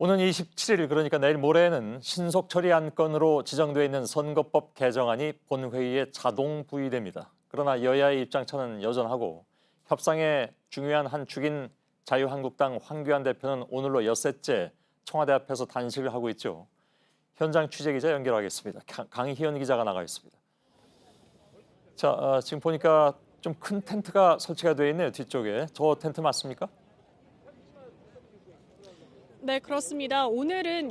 오는 27일 그러니까 내일 모레는 신속 처리 안건으로 지정돼 있는 선거법 개정안이 본회의에 자동 부의됩니다. 그러나 여야의 입장차는 여전하고 협상의 중요한 한 축인 자유한국당 황교안 대표는 오늘로 엿새째 청와대 앞에서 단식을 하고 있죠. 현장 취재기자 연결하겠습니다. 강희연 기자가 나가 있습니다. 자, 지금 보니까 좀 큰 텐트가 설치가 되어 있네요. 뒤쪽에. 저 텐트 맞습니까? 네, 그렇습니다. 오늘은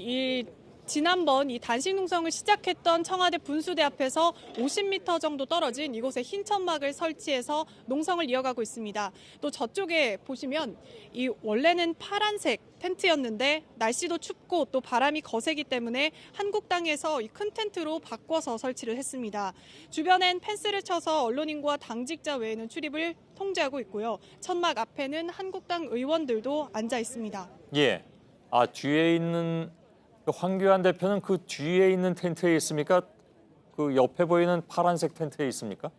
지난번 단식 농성을 시작했던 청와대 분수대 앞에서 50m 정도 떨어진 이곳에 흰 천막을 설치해서 농성을 이어가고 있습니다. 또 저쪽에 보시면 원래는 파란색 텐트였는데 날씨도 춥고 또 바람이 거세기 때문에 한국당에서 큰 텐트로 바꿔서 설치를 했습니다. 주변엔 펜스를 쳐서 언론인과 당직자 외에는 출입을 통제하고 있고요. 천막 앞에는 한국당 의원들도 앉아 있습니다. 예. 뒤에 있는 황교안 대표는 그 뒤에 있는 텐트에 있습니까? 그 옆에 보이는 파란색 텐트에 있습니까?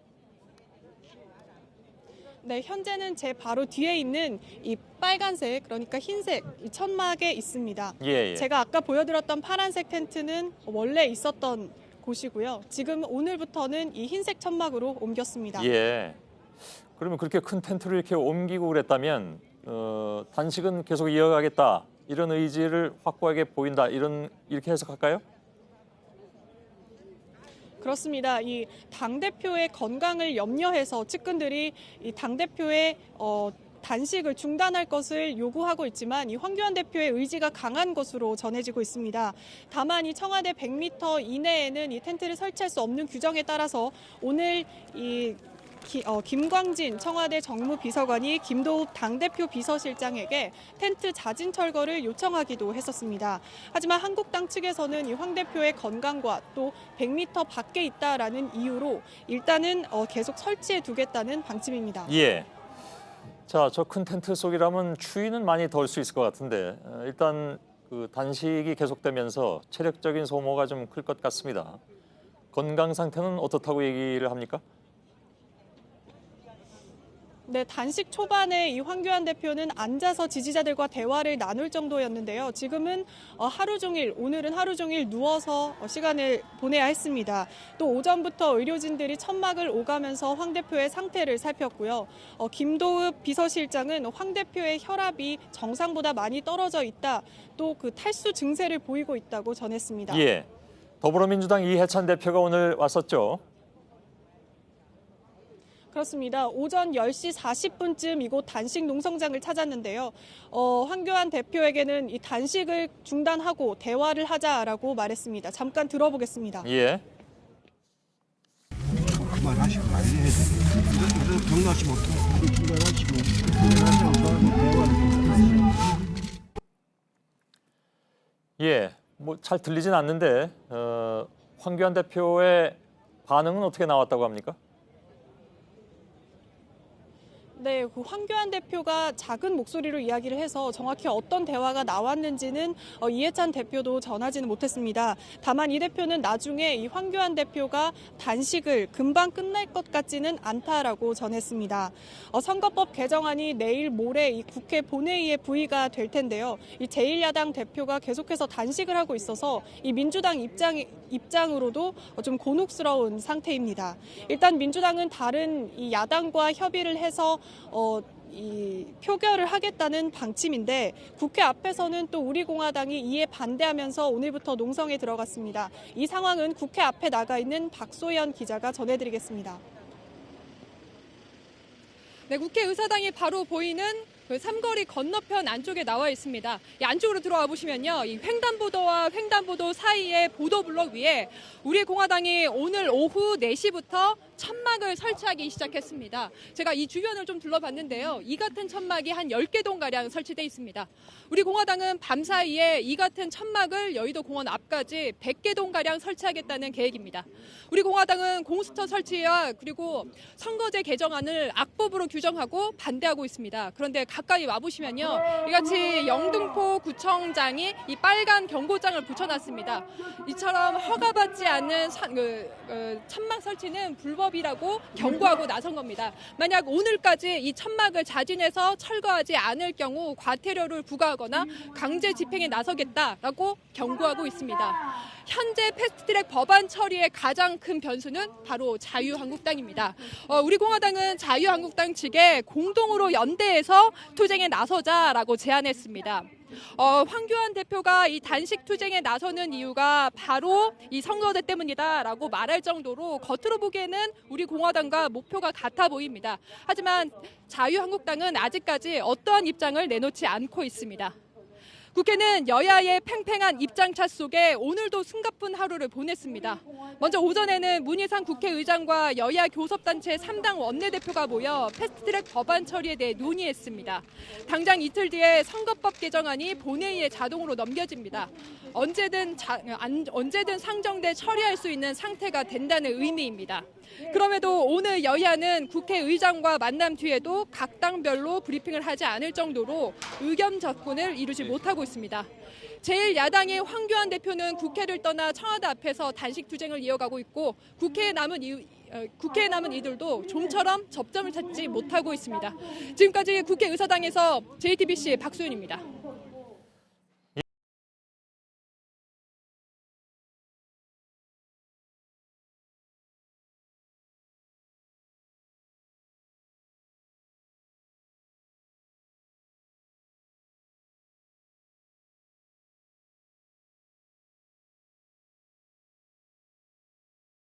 네, 현재는 제 바로 뒤에 있는 이 빨간색, 그러니까 흰색 이 천막에 있습니다. 예. 제가 아까 보여드렸던 파란색 텐트는 원래 있었던 곳이고요. 지금 오늘부터는 이 흰색 천막으로 옮겼습니다. 예. 그러면 그렇게 큰 텐트를 이렇게 옮기고 그랬다면 단식은 계속 이어가겠다. 이런 의지를 확고하게 보인다. 이렇게 해석할까요? 그렇습니다. 이 당대표의 건강을 염려해서 측근들이 이 당대표의 단식을 중단할 것을 요구하고 있지만 이 황교안 대표의 의지가 강한 것으로 전해지고 있습니다. 다만 이 청와대 100m 이내에는 이 텐트를 설치할 수 없는 규정에 따라서 오늘 김광진 청와대 정무비서관이 김도읍 당대표 비서실장에게 텐트 자진 철거를 요청하기도 했었습니다. 하지만 한국당 측에서는 이 황 대표의 건강과 또 100m 밖에 있다라는 이유로 일단은 계속 설치해 두겠다는 방침입니다. 예. 자, 저 큰 텐트 속이라면 추위는 많이 덜 수 있을 것 같은데 일단 그 단식이 계속되면서 체력적인 소모가 좀 클 것 같습니다. 건강 상태는 어떻다고 얘기를 합니까? 네, 단식 초반에 이 황교안 대표는 앉아서 지지자들과 대화를 나눌 정도였는데요. 지금은 오늘은 하루 종일 누워서 시간을 보내야 했습니다. 또 오전부터 의료진들이 천막을 오가면서 황 대표의 상태를 살폈고요. 김도읍 비서실장은 황 대표의 혈압이 정상보다 많이 떨어져 있다. 또 그 탈수 증세를 보이고 있다고 전했습니다. 예. 더불어민주당 이해찬 대표가 오늘 왔었죠. 그렇습니다. 오전 10시 40분쯤 이곳 단식 농성장을 찾았는데요. 황교안 대표에게는 이 단식을 중단하고 대화를 하자라고 말했습니다. 잠깐 들어보겠습니다. 예. 그만하시고 말해야 돼. 병나시면 예. 뭐 잘 들리진 않는데 황교안 대표의 반응은 어떻게 나왔다고 합니까? 네, 그 황교안 대표가 작은 목소리로 이야기를 해서 정확히 어떤 대화가 나왔는지는 이해찬 대표도 전하지는 못했습니다. 다만 이 대표는 나중에 이 황교안 대표가 단식을 금방 끝날 것 같지는 않다라고 전했습니다. 선거법 개정안이 내일 모레 이 국회 본회의에 부의가 될 텐데요. 이 제1야당 대표가 계속해서 단식을 하고 있어서 이 민주당 입장으로도 좀 곤혹스러운 상태입니다. 일단 민주당은 다른 이 야당과 협의를 해서 이 표결을 하겠다는 방침인데 국회 앞에서는 또 우리공화당이 이에 반대하면서 오늘부터 농성에 들어갔습니다. 이 상황은 국회 앞에 나가 있는 박소연 기자가 전해드리겠습니다. 네, 국회의사당이 바로 보이는 그 삼거리 건너편 안쪽에 나와 있습니다. 이 안쪽으로 들어와 보시면요, 이 횡단보도와 횡단보도 사이의 보도블록 위에 우리 공화당이 오늘 오후 4시부터 천막을 설치하기 시작했습니다. 제가 이 주변을 좀 둘러봤는데요. 이 같은 천막이 한 10개 동가량 설치돼 있습니다. 우리 공화당은 밤사이에 이 같은 천막을 여의도 공원 앞까지 100개 동가량 설치하겠다는 계획입니다. 우리 공화당은 공수처 설치와 그리고 선거제 개정안을 악법으로 규정하고 반대하고 있습니다. 그런데 가까이 와보시면요, 이같이 영등포 구청장이 이 빨간 경고장을 붙여놨습니다. 이처럼 허가받지 않은 천막 설치는 불법 불법이라고 경고하고 나선 겁니다. 만약 오늘까지 이 천막을 자진해서 철거하지 않을 경우 과태료를 부과하거나 강제 집행에 나서겠다라고 경고하고 있습니다. 현재 패스트트랙 법안 처리의 가장 큰 변수는 바로 자유한국당입니다. 우리 공화당은 자유한국당 측에 공동으로 연대해서 투쟁에 나서자라고 제안했습니다. 황교안 대표가 이 단식 투쟁에 나서는 이유가 바로 이 선거제 때문이다라고 말할 정도로 겉으로 보기에는 우리 공화당과 목표가 같아 보입니다. 하지만 자유한국당은 아직까지 어떠한 입장을 내놓지 않고 있습니다. 국회는 여야의 팽팽한 입장차 속에 오늘도 숨가쁜 하루를 보냈습니다. 먼저 오전에는 문희상 국회의장과 여야 교섭단체 3당 원내대표가 모여 패스트트랙 법안 처리에 대해 논의했습니다. 당장 이틀 뒤에 선거법 개정안이 본회의에 자동으로 넘겨집니다. 언제든 상정돼 처리할 수 있는 상태가 된다는 의미입니다. 그럼에도 오늘 여야는 국회의장과 만남 뒤에도 각 당별로 브리핑을 하지 않을 정도로 의견 접근을 이루지 못하고 있습니다. 제1야당의 황교안 대표는 국회를 떠나 청와대 앞에서 단식 투쟁을 이어가고 있고 국회에 남은 이들도 좀처럼 접점을 찾지 못하고 있습니다. 지금까지 국회의사당에서 JTBC 박소연입니다.